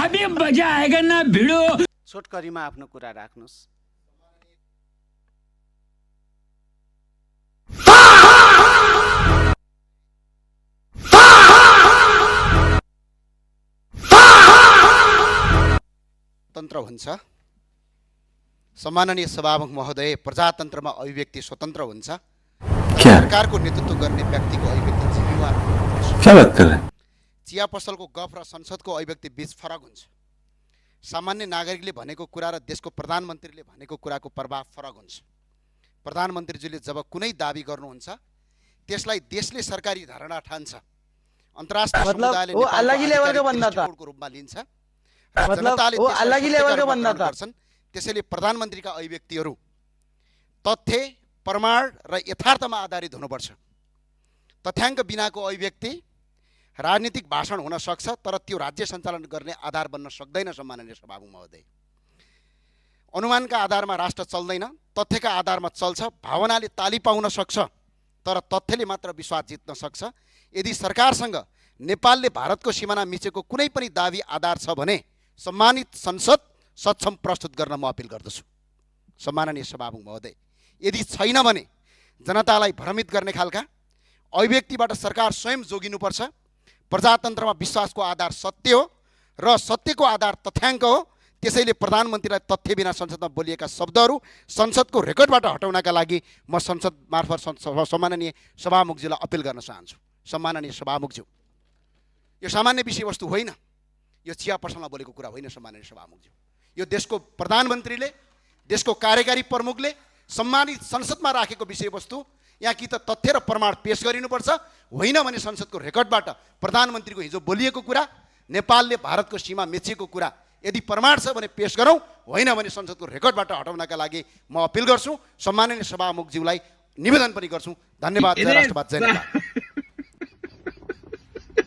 अभी मजा आएगा ना भिडो। छोटकरीमा आफ्नो कुरा राख्नुस्। तन्त्र हुन्छ। सम्माननीय सभामुख महोदय, प्रजातन्त्रमा अभिव्यक्ति स्वतन्त्र हुन्छ। सरकारको नेतृत्व गर्ने व्यक्तिको अभिव्यक्ति जिम्मेवार हुन्छ। क्या बात कर रहे हैं? चिया पसलको गफ र संसदको अभिव्यक्ति बीच फरक हुन्छ। सामान्य नागरिकले भनेको कुरा र देशको प्रधानमन्त्रीले भनेको कुराको प्रभाव फरक हुन्छ। प्रधानमन्त्रीजीले जब कुनै दाबी गर्नुहुन्छ त्यसलाई देशले सरकारी धारणा ठान्छ। अन्तर्राष्ट्रिय समुदायले नेपालको रूपमा लिन्छ। जनताले गर्छन्। त्यसैले प्रधानमन्त्रीका अभिव्यक्तिहरू तथ्य, प्रमाण र यथार्थमा आधारित हुनुपर्छ। तथ्याङ्क बिनाको अभिव्यक्ति राजनीतिक भाषण हुन सक्छ, तर त्यो राज्य सञ्चालन गर्ने आधार बन्न सक्दैन। सम्माननीय सभामुख महोदय, अनुमानका आधारमा राष्ट्र चल्दैन, तथ्यका आधारमा चल्छ। भावनाले ताली पाउन सक्छ, तर तथ्यले मात्र विश्वास जित्न सक्छ। यदि सरकारसँग नेपालले भारतको सिमाना मिचेको कुनै पनि दाबी आधार छ भने सम्मानित संसद सक्षम प्रस्तुत गर्न म अपिल गर्दछु। सम्माननीय सभामुख महोदय, यदि छैन भने जनतालाई भ्रमित गर्ने खालका अभिव्यक्तिबाट सरकार स्वयं जोगिनुपर्छ। प्रजातन्त्रमा विश्वासको आधार सत्य हो र सत्यको आधार तथ्याङ्क हो। त्यसैले प्रधानमन्त्रीलाई तथ्य बिना संसदमा बोलिएका शब्दहरू संसदको रेकर्डबाट हटाउनका लागि म संसद मार्फत सम्माननीय सभामुखज्यूलाई अपिल गर्न चाहन्छु। सम्माननीय सभामुखज्यू, यो सामान्य विषयवस्तु होइन, यो चिया पसलमा बोलेको कुरा होइन। सम्माननीय सभामुखज्यू, यो देशको प्रधानमन्त्रीले, देशको कार्यकारी प्रमुखले सम्मानित संसदमा राखेको विषयवस्तु यहाँ कि त तथ्य र प्रमाण पेश गरिनुपर्छ, होइन भने संसदको रेकर्डबाट प्रधानमन्त्रीको हिजो बोलिएको कुरा, नेपालले भारतको सीमा मेचिएको कुरा यदि प्रमाण छ भने पेश गरौँ, होइन भने संसदको रेकर्डबाट हटाउनका लागि म अपिल गर्छु। सम्माननीय सभामुखज्यूलाई निवेदन पनि गर्छु। धन्यवाद। जय राष्ट्रवाद, जय नेपाल।